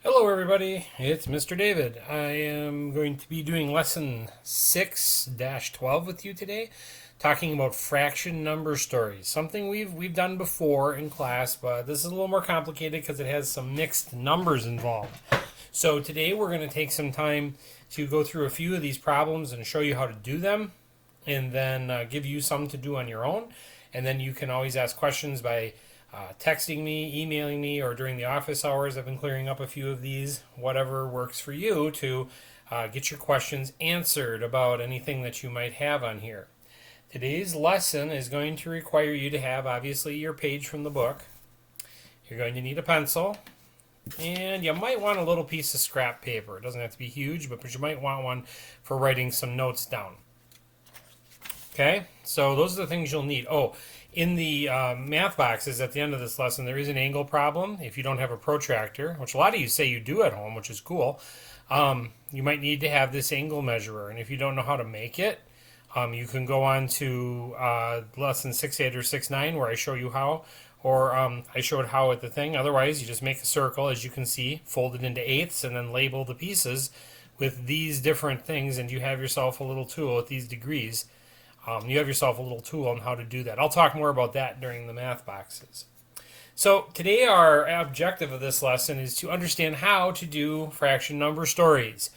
Hello everybody, it's Mr. David. I am going to be doing lesson 6-12 with you today, talking about fraction number stories. Something we've done before in class, but this is a little more complicated because it has some mixed numbers involved. So today we're going to take some time to go through a few of these problems and show you how to do them, and then give you some to do on your own. And then you can always ask questions by texting me, emailing me, or during the office hours. I've been clearing up a few of these, whatever works for you to get your questions answered about anything that you might have on here. Today's lesson is going to require you to have, obviously, your page from the book. You're going to need a pencil, and you might want a little piece of scrap paper. It doesn't have to be huge, but you might want one for writing some notes down. Okay, so those are the things you'll need. Oh, in the math boxes at the end of this lesson, there is an angle problem. If you don't have a protractor, which a lot of you say you do at home, which is cool, you might need to have this angle measurer. And if you don't know how to make it, you can go on to lesson 6.8 or 6.9 where I show you how, or I showed how at the thing. Otherwise, you just make a circle, as you can see, fold it into eighths, and then label the pieces with these different things, and you have yourself a little tool with these degrees. You have yourself a little tool on how to do that. I'll talk more about that during the math boxes. So today our objective of this lesson is to understand how to do fraction number stories.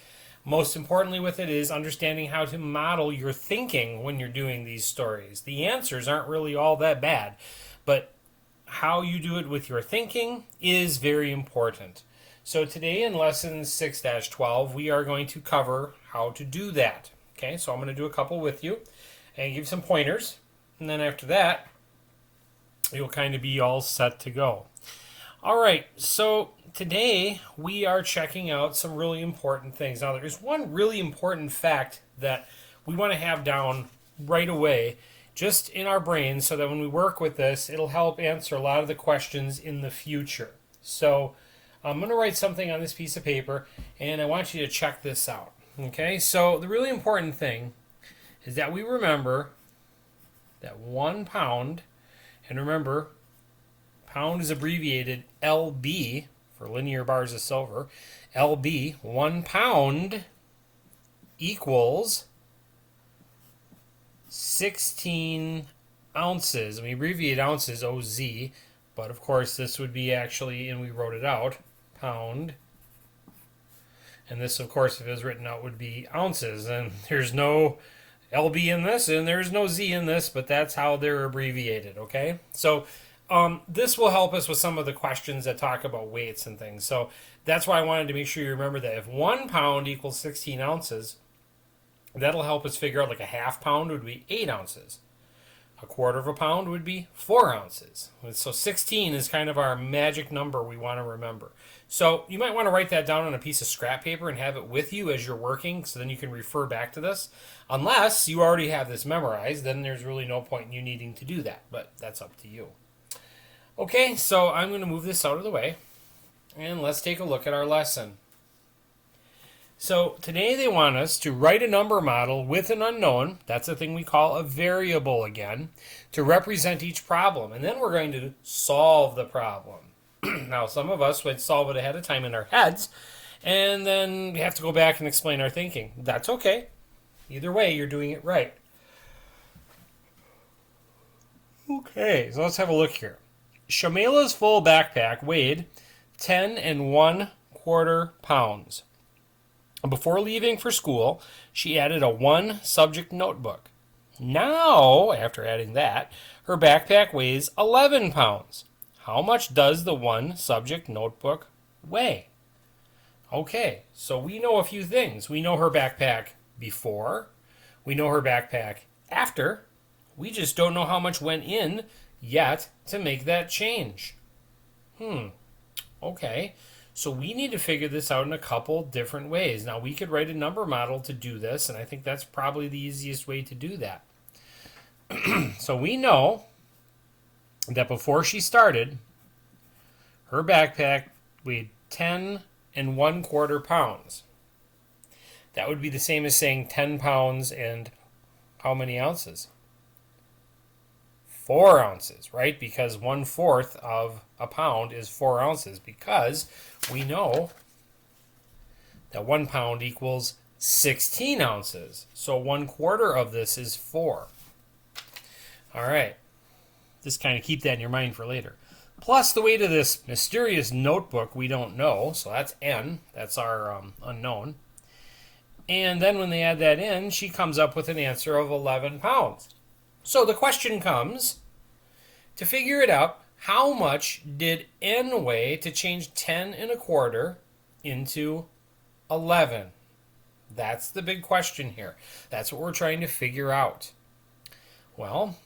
Most importantly with it is understanding how to model your thinking when you're doing these stories. The answers aren't really all that bad, but how you do it with your thinking is very important. So today in lesson 6-12, we are going to cover how to do that. Okay, so I'm going to do a couple with you and give you some pointers, and then after that, you'll kind of be all set to go. All right, so today we are checking out some really important things. Now, there is one really important fact that we want to have down right away, just in our brains, so that when we work with this, it'll help answer a lot of the questions in the future. So I'm going to write something on this piece of paper, and I want you to check this out. Okay, so the really important thing is that we remember that 1 pound, and remember, pound is abbreviated LB for linear bars of silver. LB, 1 pound equals 16 ounces. And we abbreviate ounces, OZ, but of course this would be actually, and we wrote it out, pound. And this, of course, if it was written out, would be ounces. And there's no LB in this, and there's no Z in this, but that's how they're abbreviated, okay? So this will help us with some of the questions that talk about weights and things. So that's why I wanted to make sure you remember that if 1 pound equals 16 ounces, that'll help us figure out like a half pound would be 8 ounces. A quarter of a pound would be 4 ounces. So 16 is kind of our magic number we want to remember. So you might want to write that down on a piece of scrap paper and have it with you as you're working, so then you can refer back to this. Unless you already have this memorized, then there's really no point in you needing to do that, but that's up to you. Okay, so I'm going to move this out of the way, and let's take a look at our lesson. So today they want us to write a number model with an unknown, that's a thing we call a variable again, to represent each problem. And then we're going to solve the problem. Now some of us would solve it ahead of time in our heads, and then we have to go back and explain our thinking. That's okay. Either way, you're doing it right. Okay, so let's have a look here. Shamela's full backpack weighed 10 1/4 pounds. Before leaving for school, she added a 1-subject notebook. Now, after adding that, her backpack weighs 11 pounds. How much does the 1-subject notebook weigh? Okay, so we know a few things. We know her backpack before. We know her backpack after. We just don't know how much went in yet to make that change. Okay. So we need to figure this out in a couple different ways. Now, we could write a number model to do this, and I think that's probably the easiest way to do that. So we know that before she started, her backpack weighed 10 1/4 pounds. That would be the same as saying 10 pounds and how many ounces? 4 ounces, right? Because 1/4 of a pound is 4 ounces, because we know that 1 pound equals 16 ounces. So 1/4 of this is 4. All right. Just kind of keep that in your mind for later. Plus the weight of this mysterious notebook we don't know. So that's N. That's our unknown. And then when they add that in, she comes up with an answer of 11 pounds. So the question comes, to figure it out, how much did N weigh to change 10 1/4 into 11? That's the big question here. That's what we're trying to figure out. Well,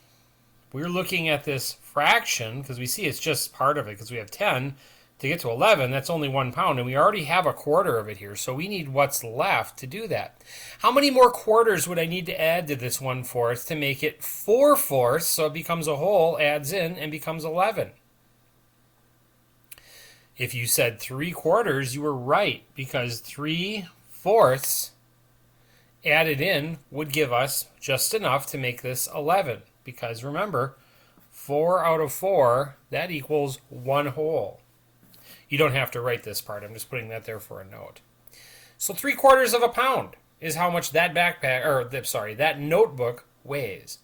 we're looking at this fraction because we see it's just part of it because we have 10. To get to 11, that's only 1 pound, and we already have 1/4 of it here, so we need what's left to do that. How many more quarters would I need to add to this 1/4 to make it 4/4, so it becomes a whole, adds in, and becomes 11? If you said 3/4, you were right, because 3/4 added in would give us just enough to make this 11, because remember, 4 out of 4, that equals 1 whole. You don't have to write this part. I'm just putting that there for a note. So 3/4 of a pound is how much that that notebook weighs.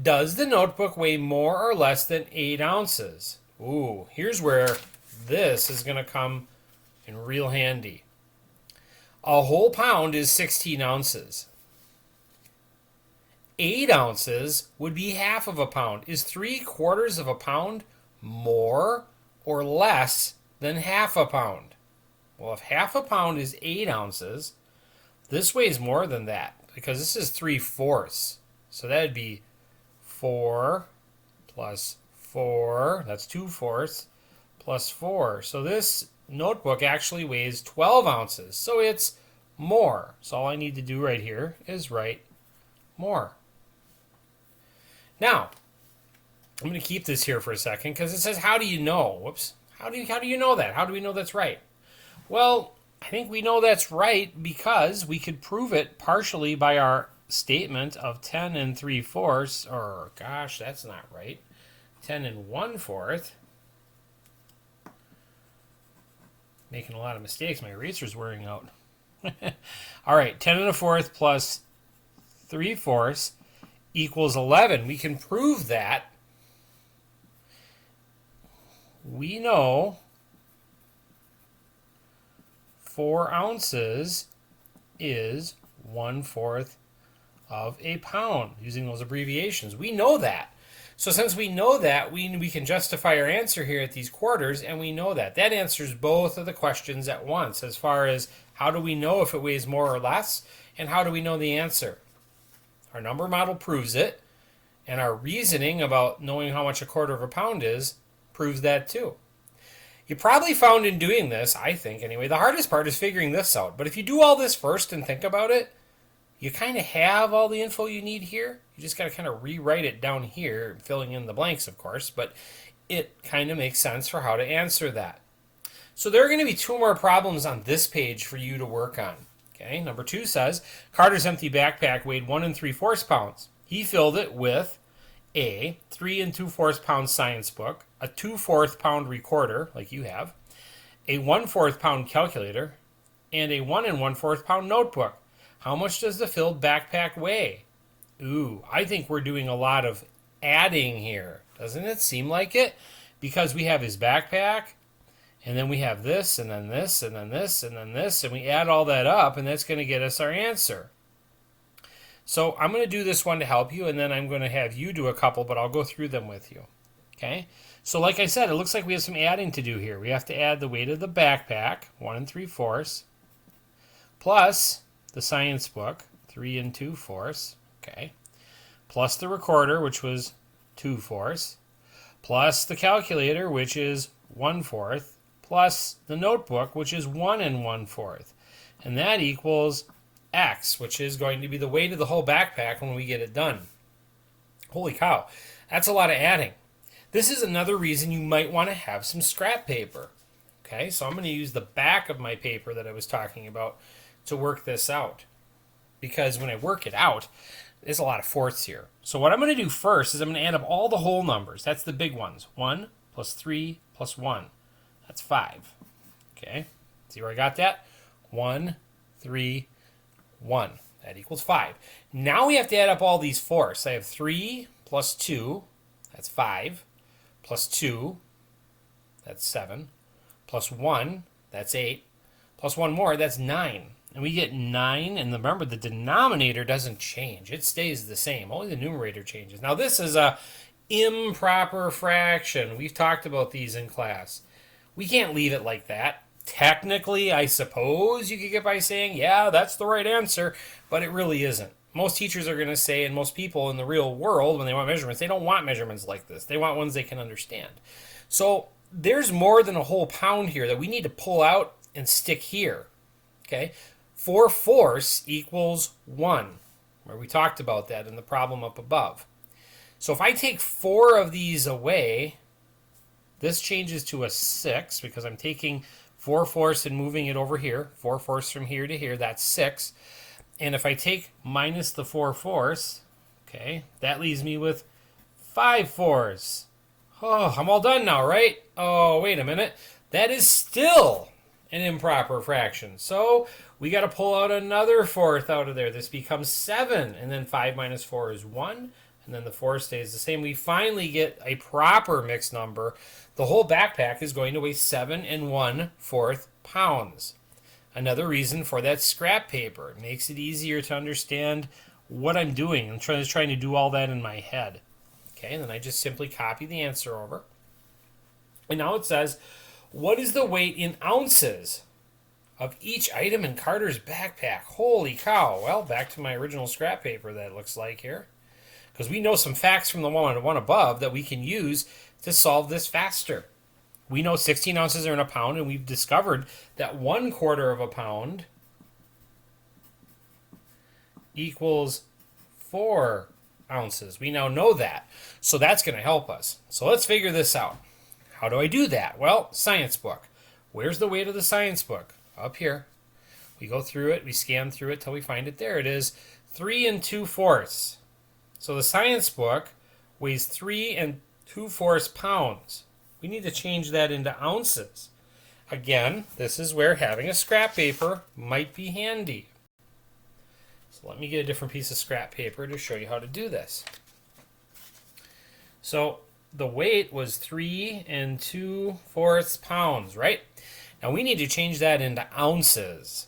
Does the notebook weigh more or less than 8 ounces? Ooh, here's where this is going to come in real handy. A whole pound is 16 ounces. 8 ounces would be half of a pound. Is 3/4 of a pound more or less than half a pound? Well, if half a pound is 8 ounces, this weighs more than that because this is 3/4. So that would be 4 plus 4, that's 2/4, plus 4. So this notebook actually weighs 12 ounces. So it's more. So all I need to do right here is write more. Now, I'm going to keep this here for a second because it says, how do you know? Whoops. How do you know that? How do we know that's right? Well, I think we know that's right because we could prove it partially by our statement of 10 3/4, or gosh, that's not right. 10 1/4. Making a lot of mistakes. My eraser's wearing out. All right, 10 1/4 plus 3/4 equals 11. We can prove that. We know 4 ounces is 1/4 of a pound, using those abbreviations. We know that. So since we know that, we can justify our answer here at these quarters, and we know that. That answers both of the questions at once, as far as how do we know if it weighs more or less, and how do we know the answer. Our number model proves it, and our reasoning about knowing how much 1/4 of a pound is proves that too. You probably found in doing this, I think anyway, the hardest part is figuring this out. But if you do all this first and think about it, you kind of have all the info you need here. You just got to kind of rewrite it down here, filling in the blanks, of course, but it kind of makes sense for how to answer that. So there are going to be 2 more problems on this page for you to work on. Okay, number 2 says, Carter's empty backpack weighed 1 3/4 pounds. He filled it with a 3 2/4 pound science book, a 2/4 pound recorder, like you have, a 1/4 pound calculator, and a 1 1/4 pound notebook. How much does the filled backpack weigh? Ooh, I think we're doing a lot of adding here. Doesn't it seem like it? Because we have his backpack, and then we have this, and then this, and then this, and then this, and we add all that up, and that's going to get us our answer. So I'm going to do this one to help you, and then I'm going to have you do a couple, but I'll go through them with you. Okay? So like I said, it looks like we have some adding to do here. We have to add the weight of the backpack, 1 3/4, plus the science book, 3 2/4, okay, plus the recorder, which was 2/4, plus the calculator, which is 1/4, plus the notebook, which is 1 1/4. And that equals X, which is going to be the weight of the whole backpack when we get it done. Holy cow, that's a lot of adding. This is another reason you might want to have some scrap paper. Okay, so I'm going to use the back of my paper that I was talking about to work this out. Because when I work it out, there's a lot of fourths here. So what I'm going to do first is I'm going to add up all the whole numbers. That's the big ones. 1 plus 3 plus 1. That's 5. Okay, see where I got that? 1, 3, 1. That equals 5. Now we have to add up all these fourths. I have 3 plus 2, that's 5, plus 2, that's 7, plus 1, that's 8, plus 1 more, that's 9. And we get 9, and remember, the denominator doesn't change. It stays the same. Only the numerator changes. Now, this is a improper fraction. We've talked about these in class. We can't leave it like that. Technically, I suppose you could get by saying, yeah, that's the right answer, but it really isn't. Most teachers are going to say, and most people in the real world, when they want measurements, they don't want measurements like this. They want ones they can understand. So there's more than a whole pound here that we need to pull out and stick here. Okay? 4/4 equals 1, where we talked about that in the problem up above. So if I take 4 of these away, this changes to a 6 because I'm taking 4/4 and moving it over here. 4/4 from here to here, that's 6. And if I take minus the 4/4, okay, that leaves me with 5/4. Oh, I'm all done now, right? Oh, wait a minute. That is still an improper fraction. So we got to pull out another fourth out of there. This becomes 7. And then 5 minus 4 is 1. And then the 4 stays the same. We finally get a proper mixed number. The whole backpack is going to weigh 7 1/4 pounds. Another reason for that scrap paper. It makes it easier to understand what I'm doing. I'm trying to do all that in my head. Okay, and then I just simply copy the answer over. And now it says, what is the weight in ounces of each item in Carter's backpack? Holy cow. Well, back to my original scrap paper that it looks like here. Because we know some facts from the one above that we can use to solve this faster. We know 16 ounces are in a pound, and we've discovered that 1/4 of a pound equals 4 ounces. We now know that. So that's going to help us. So let's figure this out. How do I do that? Well, science book. Where's the weight of the science book? Up here. We go through it. We scan through it till we find it. There it is. 3 2/4. So the science book weighs 3 2/4 pounds. We need to change that into ounces. Again, this is where having a scrap paper might be handy. So let me get a different piece of scrap paper to show you how to do this. So the weight was 3 2/4 pounds, right? Now we need to change that into ounces.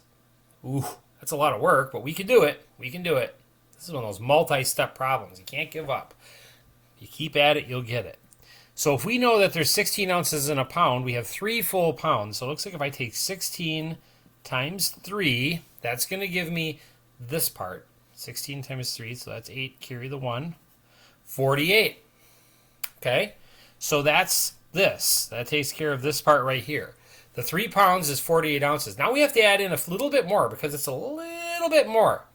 Ooh, that's a lot of work, but we can do it. We can do it. This is one of those multi-step problems. You can't give up. You keep at it, you'll get it. So if we know that there's 16 ounces in a pound, we have 3 full pounds. So it looks like if I take 16 times 3, that's going to give me this part. 16 times 3, so that's 8, carry the 1. 48. Okay? So that's this. That takes care of this part right here. The 3 pounds is 48 ounces. Now we have to add in a little bit more because it's a little bit more.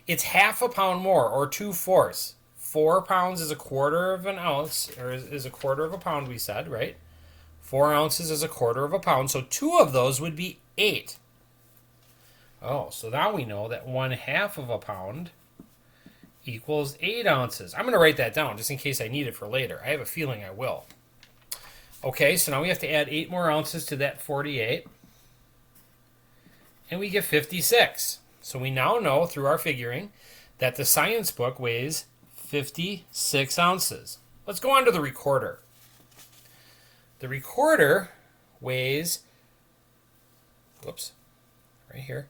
It's half a pound more, or 2/4. 4 pounds is 1/4 of an ounce, or is 1/4 of a pound, we said, right? 4 ounces is 1/4 of a pound, so 2 of those would be 8. Oh, so now we know that 1/2 of a pound equals 8 ounces. I'm going to write that down just in case I need it for later. I have a feeling I will. Okay, so now we have to add 8 more ounces to that 48, and we get 56. So we now know through our figuring that the science book weighs 56 ounces. Let's go on to the recorder. The recorder weighs, right here,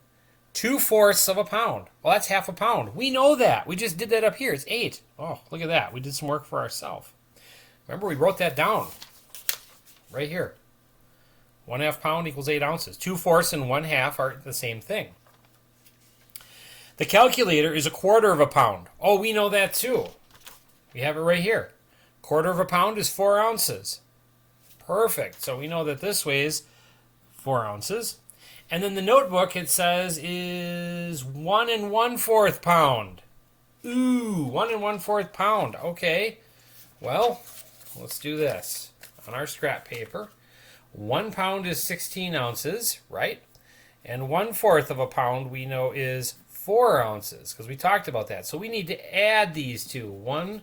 2/4 of a pound. Well, that's half a pound. We know that. We just did that up here. It's 8. Oh, look at that. We did some work for ourselves. Remember, we wrote that down right here. 1/2 pound equals 8 ounces. 2/4 and 1/2 are the same thing. The calculator is 1/4 of a pound. Oh, we know that too. We have it right here. 1/4 of a pound is 4 ounces. Perfect. So we know that this weighs 4 ounces. And then the notebook, it says, is 1 1/4 pound. Ooh, 1 1/4 pound. Okay. Well, let's do this. On our scrap paper, 1 pound is 16 ounces, right? And 1/4 of a pound we know is 4 ounces, because we talked about that. So we need to add these two.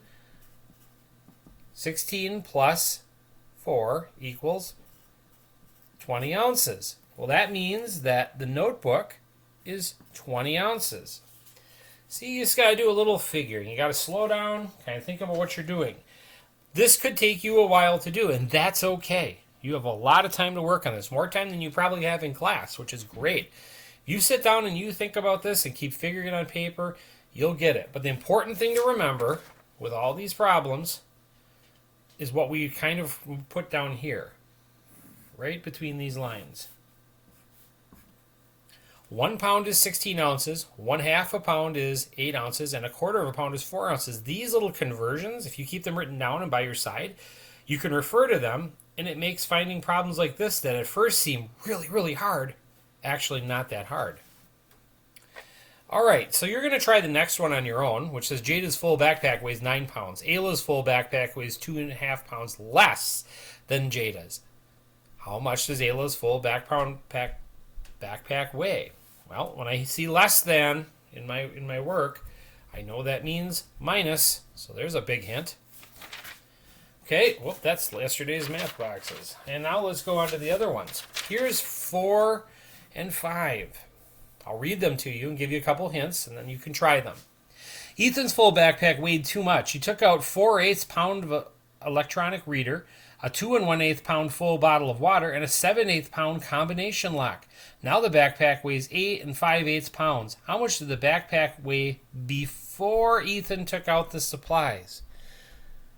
16 plus 4 equals 20 ounces. Well, that means that the notebook is 20 ounces. See, you just got to do a little figuring. You got to slow down, kind of think about what you're doing. This could take you a while to do, and that's okay. You have a lot of time to work on this, more time than you probably have in class, which is great. If you sit down and you think about this and keep figuring it on paper, you'll get it. But the important thing to remember with all these problems is what we kind of put down here, right between these lines. 1 pound is 16 ounces, 1/2 a pound is 8 ounces, and 1/4 of a pound is 4 ounces. These little conversions, if you keep them written down and by your side, you can refer to them, and it makes finding problems like this that at first seem really, really hard, actually not that hard. All right, so you're going to try the next one on your own, which says Jada's full backpack weighs 9 pounds. Ayla's full backpack weighs 2.5 pounds less than Jada's. How much does Ayla's full backpack weigh? Well, when I see less than in my work, I know that means minus, so there's a big hint. Okay, well, that's yesterday's math boxes. And now let's go on to the other ones. Here's 4 and 5. I'll read them to you and give you a couple hints, and then you can try them. Ethan's full backpack weighed too much. He took out 4/8 pound of an electronic reader, a 2 1/8 pound full bottle of water, and a 7/8 pound combination lock. Now the backpack weighs 8 5/8 pounds. How much did the backpack weigh before Ethan took out the supplies?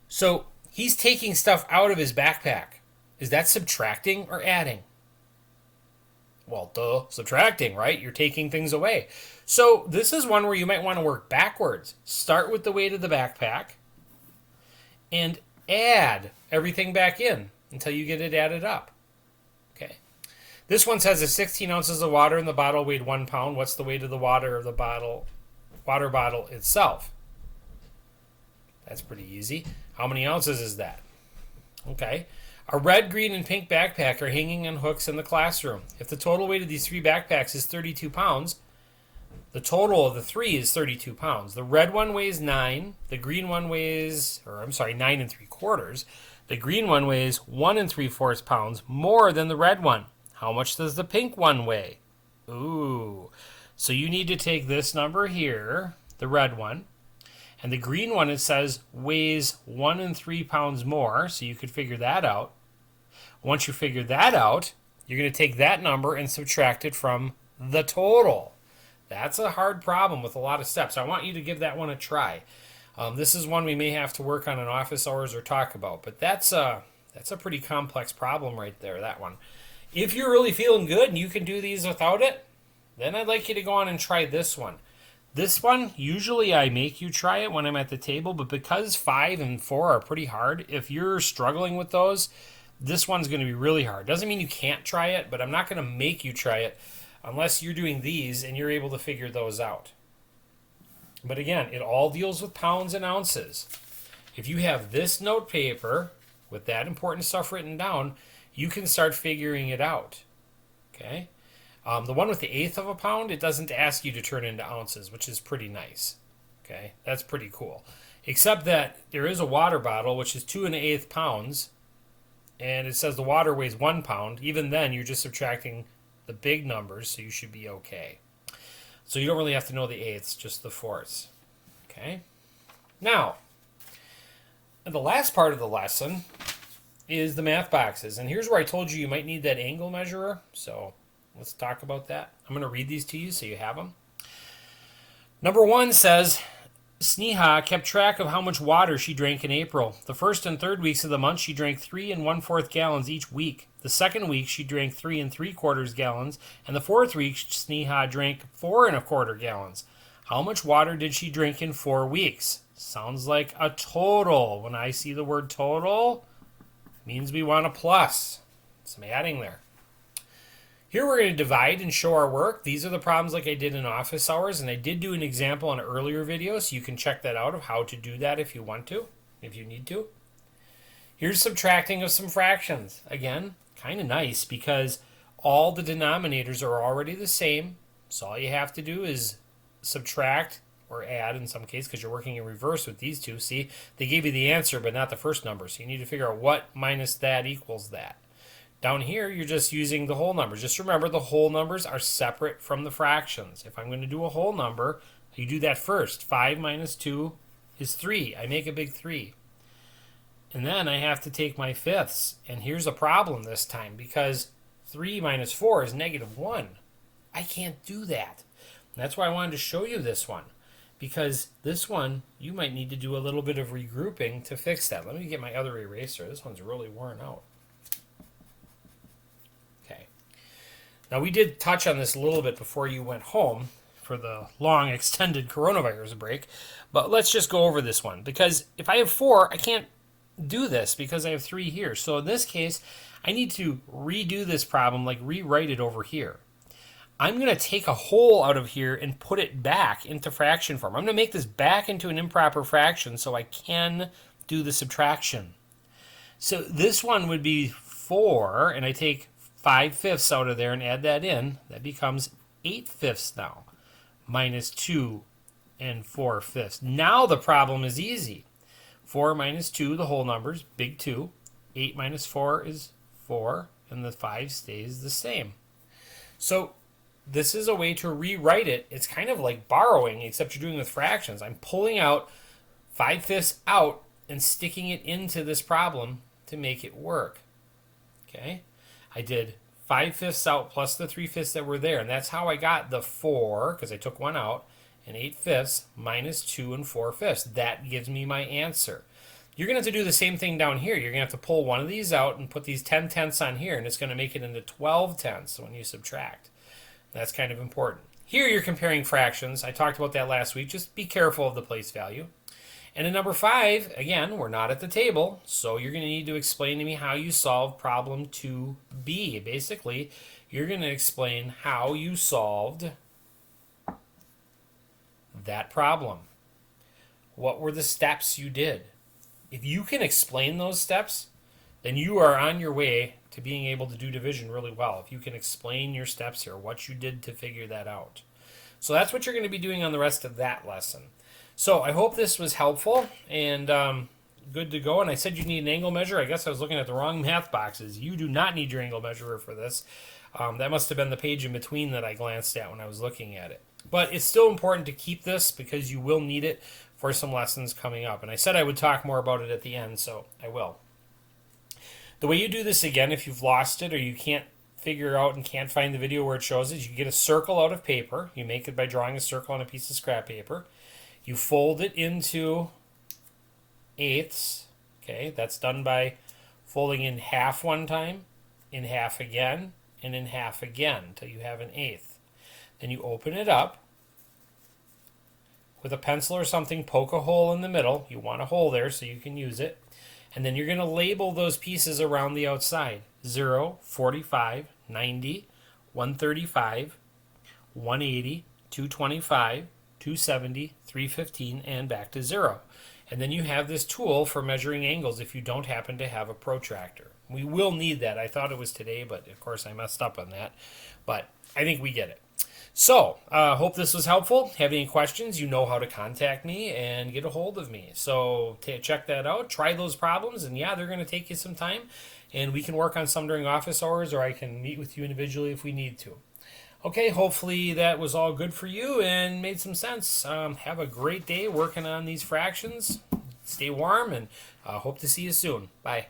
So he's taking stuff out of his backpack. Is that subtracting or adding? Well, duh, subtracting, right? You're taking things away. So this is one where you might want to work backwards. Start with the weight of the backpack and add everything back in until you get it added up. Okay. This one says 16 ounces of water in the bottle weighed 1 pound. What's the weight of the water bottle itself? That's pretty easy. How many ounces is that? Okay. A red, green, and pink backpack are hanging on hooks in the classroom. If the total weight of these 3 backpacks is 32 pounds, the total of the 3 is 32 pounds. The red one weighs 9. The green one weighs, 9 3/4. The green one weighs 1 3/4 pounds more than the red one. How much does the pink one weigh? Ooh. So you need to take this number here, the red one, and the green one, it says, weighs 1 3 pounds more, so you could figure that out. Once you figure that out, you're going to take that number and subtract it from the total. That's a hard problem with a lot of steps. I want you to give that one a try. This is one we may have to work on in office hours or talk about, but that's a pretty complex problem right there, that one. If you're really feeling good and you can do these without it, then I'd like you to go on and try this one. This one, usually I make you try it when I'm at the table, but because 5 and 4 are pretty hard, if you're struggling with those, this one's going to be really hard. Doesn't mean you can't try it, but I'm not going to make you try it unless you're doing these and you're able to figure those out. But again, it all deals with pounds and ounces. If you have this note paper with that important stuff written down, you can start figuring it out. Okay? The one with the 1/8 of a pound, it doesn't ask you to turn into ounces, which is pretty nice. Okay? That's pretty cool. Except that there is a water bottle, which is 2 1/8 pounds, and it says the water weighs 1 pound. Even then, you're just subtracting the big numbers, so you should be okay. So you don't really have to know the eighths, just the fourths. Okay? Now, the last part of the lesson is the math boxes. And here's where I told you might need that angle measurer. So let's talk about that. I'm going to read these to you so you have them. Number 1 says, Sneha kept track of how much water she drank in April. The first and third weeks of the month, she drank 3 1/4 gallons each week. The second week, she drank 3 3/4 gallons. And the fourth week, Sneha drank 4 1/4 gallons. How much water did she drink in 4 weeks? Sounds like a total. When I see the word total, it means we want a plus. Some adding there. Here we're going to divide and show our work. These are the problems like I did in office hours, and I did do an example in an earlier video, so you can check that out of how to do that if you want to, if you need to. Here's subtracting of some fractions. Again, kind of nice because all the denominators are already the same, so all you have to do is subtract or add in some case because you're working in reverse with these two. See, they gave you the answer but not the first number, so you need to figure out what minus that equals that. Down here, you're just using the whole numbers. Just remember, the whole numbers are separate from the fractions. If I'm going to do a whole number, you do that first. 5 minus 2 is 3. I make a big 3. And then I have to take my fifths. And here's a problem this time, because 3 minus 4 is negative 1. I can't do that. And that's why I wanted to show you this one, because this one, you might need to do a little bit of regrouping to fix that. Let me get my other eraser. This one's really worn out. Okay. Now, we did touch on this a little bit before you went home for the long extended coronavirus break, but let's just go over this one, because if I have 4, I can't do this because I have 3 here. So in this case, I need to redo this problem, like rewrite it over here. I'm going to take a whole out of here and put it back into fraction form. I'm going to make this back into an improper fraction so I can do the subtraction. So this one would be 4, and I take 5/5 out of there and add that in. That becomes 8/5 now, minus 2 and 4/5. Now the problem is easy. 4 minus 2, the whole numbers, big 2. 8 minus 4 is 4, and the 5 stays the same. So this is a way to rewrite it. It's kind of like borrowing, except you're doing with fractions. I'm pulling out 5/5 out and sticking it into this problem to make it work. Okay? I did 5/5 out plus the 3/5 that were there, and that's how I got the 4, because I took one out, and 8/5 minus 2 and 4/5. That gives me my answer. You're going to have to do the same thing down here. You're going to have to pull one of these out and put these 10/10 on here, and it's going to make it into 12/10 when you subtract. That's kind of important. Here you're comparing fractions. I talked about that last week. Just be careful of the place value. And in number 5, again, we're not at the table, so you're going to need to explain to me how you solve problem 2b. Basically, you're going to explain how you solved that problem. What were the steps you did? If you can explain those steps, then you are on your way to being able to do division really well. If you can explain your steps here, what you did to figure that out. So that's what you're going to be doing on the rest of that lesson. So I hope this was helpful and good to go. And I said you need an angle measure. I guess I was looking at the wrong math boxes. You do not need your angle measurer for this. That must have been the page in between that I glanced at when I was looking at it. But it's still important to keep this because you will need it for some lessons coming up. And I said I would talk more about it at the end, so I will. The way you do this, again, if you've lost it or you can't figure out and can't find the video where it shows it, you get a circle out of paper. You make it by drawing a circle on a piece of scrap paper. You fold it into eighths. Okay, that's done by folding in half one time, in half again, and in half again until you have an eighth. Then you open it up. With a pencil or something, poke a hole in the middle. You want a hole there so you can use it. And then you're going to label those pieces around the outside. 0, 45, 90, 135, 180, 225, 270, 315, and back to 0. And then you have this tool for measuring angles if you don't happen to have a protractor. We will need that. I thought it was today, but of course I messed up on that. But I think we get it. So, hope this was helpful. Have any questions, you know how to contact me and get a hold of me. So, check that out. Try those problems, and yeah, they're going to take you some time. And we can work on some during office hours, or I can meet with you individually if we need to. Okay, hopefully that was all good for you and made some sense. Have a great day working on these fractions. Stay warm, and hope to see you soon. Bye.